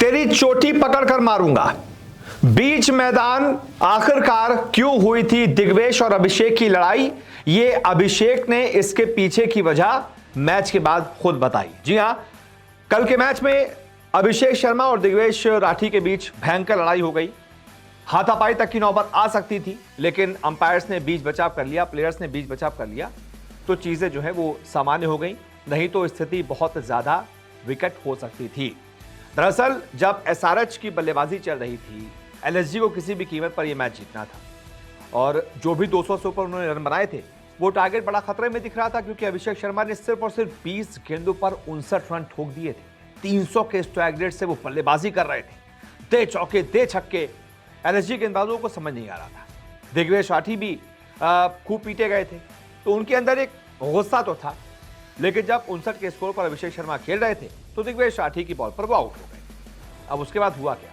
तेरी चोटी पकड़कर मारूंगा। बीच मैदान आखिरकार क्यों हुई थी दिग्वेश और अभिषेक की लड़ाई, ये अभिषेक ने इसके पीछे की वजह मैच के बाद खुद बताई। जी हां, कल के मैच में अभिषेक शर्मा और दिग्वेश राठी के बीच भयंकर लड़ाई हो गई। हाथापाई तक की नौबत आ सकती थी, लेकिन अंपायर्स ने बीच बचाव कर लिया, प्लेयर्स ने बीच बचाव कर लिया, तो चीजें जो है वो सामान्य हो गई। नहीं तो स्थिति बहुत ज्यादा विकट हो सकती थी। दरअसल जब एसआरएच की बल्लेबाजी चल रही थी, एलएसजी को किसी भी कीमत पर यह मैच जीतना था और जो भी 200 से ऊपर उन्होंने रन बनाए थे, वो टारगेट बड़ा खतरे में दिख रहा था, क्योंकि अभिषेक शर्मा ने सिर्फ और सिर्फ 20 गेंदों पर 59 रन ठोक दिए थे। 300 के स्ट्राइक रेट से वो बल्लेबाजी कर रहे थे, दे चौके दे छक्के। एलएसजी गेंदबाजों को समझ नहीं आ रहा था। दिग्वेश राठी भी खूब पीटे गए थे, तो उनके अंदर एक गुस्सा तो था, लेकिन जब 59 के स्कोर पर अभिषेक शर्मा खेल रहे थे तो दिग्वेश राठी की बॉल पर वो आउट हो गए। अब उसके बाद हुआ क्या?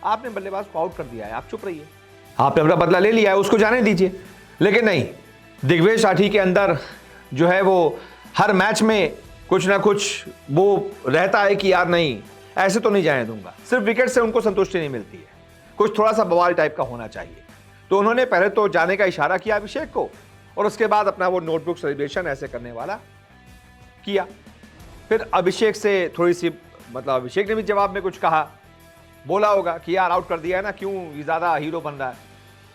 आपने बल्लेबाज को आउट कर दिया है, आप चुप रहिए, आपने अपना बदला ले लिया है, उसको जाने दीजिए। लेकिन नहीं, दिग्वेश राठी के अंदर जो है वो हर मैच में कुछ ना कुछ वो रहता है कि यार नहीं, ऐसे तो नहीं जाने दूंगा। सिर्फ विकेट से उनको संतुष्टि नहीं मिलती है, कुछ थोड़ा सा बवाल टाइप का होना चाहिए। तो उन्होंने पहले तो जाने का इशारा किया अभिषेक को, और उसके बाद अपना वो नोटबुक सेलिब्रेशन ऐसे करने वाला किया। फिर अभिषेक से थोड़ी सी अभिषेक ने भी जवाब में कुछ कहा, बोला होगा कि यार आउट कर दिया है ना, क्यों ये ज्यादा हीरो बन रहा है।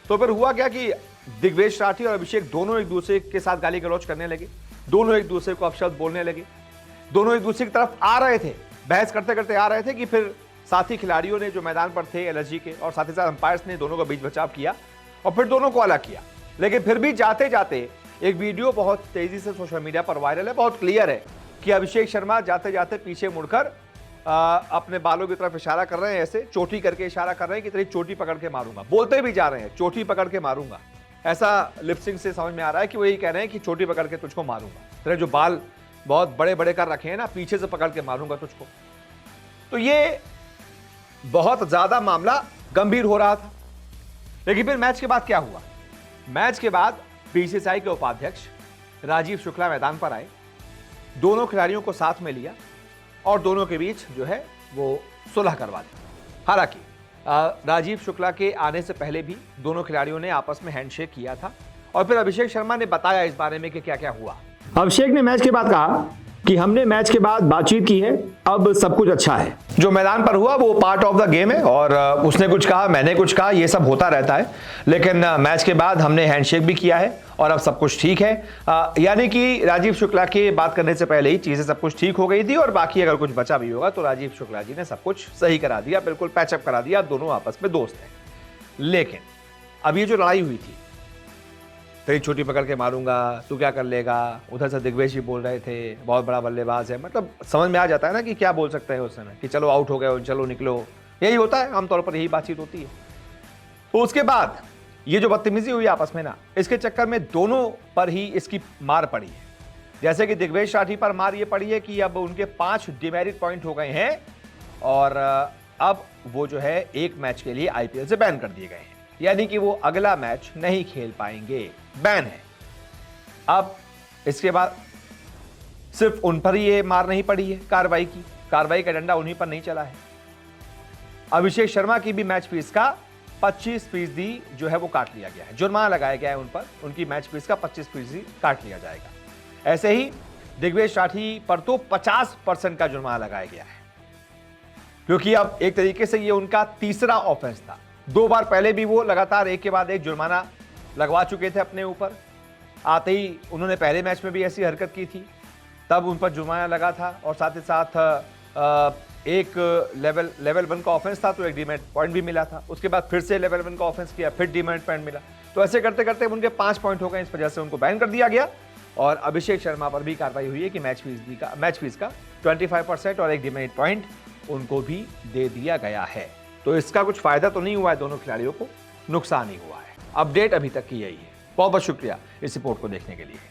तो फिर हुआ क्या कि दिग्वेश राठी और अभिषेक दोनों एक दूसरे के साथ गाली गलौज करने लगे, दोनों एक दूसरे को अपशब्द बोलने लगे, दोनों एक दूसरे की तरफ आ रहे थे, बहस करते करते आ रहे थे कि फिर साथी खिलाड़ियों ने जो मैदान पर थे एलएसजी के, और साथ ही साथ अंपायर्स ने दोनों का बीच बचाव किया और फिर दोनों को अलग किया। लेकिन फिर भी जाते जाते एक वीडियो बहुत तेजी से सोशल मीडिया पर वायरल है, बहुत क्लियर है कि अभिषेक शर्मा जाते जाते पीछे मुड़कर अपने बालों की तरफ इशारा कर रहे हैं, ऐसे चोटी करके इशारा कर रहे हैं कि तेरी चोटी पकड़ के मारूंगा। बोलते भी जा रहे हैं चोटी पकड़ के मारूंगा, ऐसा लिपसिंग से समझ में आ रहा है कि वो यही कह रहे हैं कि चोटी पकड़ के तुझको मारूंगा, तेरे जो बाल बहुत बड़े बड़े कर रखे हैं ना, पीछे से पकड़ के मारूंगा तुझको। तो ये बहुत ज्यादा मामला गंभीर हो रहा था। लेकिन फिर मैच के बाद क्या हुआ? मैच के बाद बीसीसीआई के उपाध्यक्ष राजीव शुक्ला मैदान पर आए, दोनों खिलाड़ियों को साथ में लिया और दोनों के बीच जो है वो सुलह करवा दी। हालांकि राजीव शुक्ला के आने से पहले भी दोनों खिलाड़ियों ने आपस में हैंडशेक किया था, और फिर अभिषेक शर्मा ने बताया इस बारे में कि क्या क्या हुआ। अभिषेक ने मैच के बाद कहा कि हमने मैच के बाद बातचीत की है, अब सब कुछ अच्छा है। जो मैदान पर हुआ वो पार्ट ऑफ द गेम है, और उसने कुछ कहा, मैंने कुछ कहा, ये सब होता रहता है। लेकिन मैच के बाद हमने हैंडशेक भी किया है और अब सब कुछ ठीक है। यानी कि राजीव शुक्ला के बात करने से पहले ही चीजें सब कुछ ठीक हो गई थी, और बाकी अगर कुछ बचा भी होगा तो राजीव शुक्ला जी ने सब कुछ सही करा दिया, बिल्कुल पैचअप करा दिया। दोनों आपस में दोस्त हैं। लेकिन अब ये जो लड़ाई हुई थी, तेरी छोटी पकड़ के मारूंगा, तू क्या कर लेगा, उधर से दिग्वेश जी बोल रहे थे बहुत बड़ा बल्लेबाज है, समझ में आ जाता है ना कि क्या बोल सकते हैं उस समय, कि चलो आउट हो गए, चलो निकलो, यही होता है आमतौर पर, यही बातचीत होती है। तो उसके बाद ये जो बदतमीजी हुई आपस में ना, इसके चक्कर में दोनों पर ही इसकी मार पड़ी है। जैसे कि दिग्वेश राठी पर मार ये पड़ी है कि अब उनके 5 डिमेरिट पॉइंट हो गए हैं, और अब वो जो है एक मैच के लिए आईपीएल से बैन कर दिए गए हैं, यानी कि वो अगला मैच नहीं खेल पाएंगे, बैन है। अब इसके बाद सिर्फ उन पर ही ये मार नहीं पड़ी है कार्रवाई का डंडा उन्हीं पर नहीं चला है। अभिषेक शर्मा की भी मैच फीस का 25% जो है वो काट लिया गया है, जुर्माना लगाया गया है उन पर, उनकी मैच फीस का 25% काट लिया जाएगा। ऐसे ही दिग्वेश राठी पर तो 50% का जुर्माना लगाया गया है, क्योंकि अब एक तरीके से ये उनका तीसरा ऑफेंस था। 2 बार पहले भी वो लगातार एक के बाद एक जुर्माना लगवा चुके थे अपने ऊपर। आते ही उन्होंने पहले मैच में भी ऐसी हरकत की थी, तब उन पर जुर्माना लगा था, और साथ ही साथ एक लेवल 1 का ऑफेंस था तो एक डीमेरिट पॉइंट भी मिला था। उसके बाद फिर से लेवल 1 का ऑफेंस किया, फिर डीमेरिट पॉइंट मिला। तो ऐसे करते करते उनके 5 पॉइंट हो गए, इस वजह से उनको बैन कर दिया गया। और अभिषेक शर्मा पर भी कार्रवाई हुई है कि मैच फीस का 25% और एक डीमेरिट पॉइंट उनको भी दे दिया गया है। तो इसका कुछ फायदा तो नहीं हुआ है, दोनों खिलाड़ियों को नुकसान ही हुआ है। अपडेट अभी तक की यही है। बहुत बहुत शुक्रिया इस रिपोर्ट को देखने के लिए।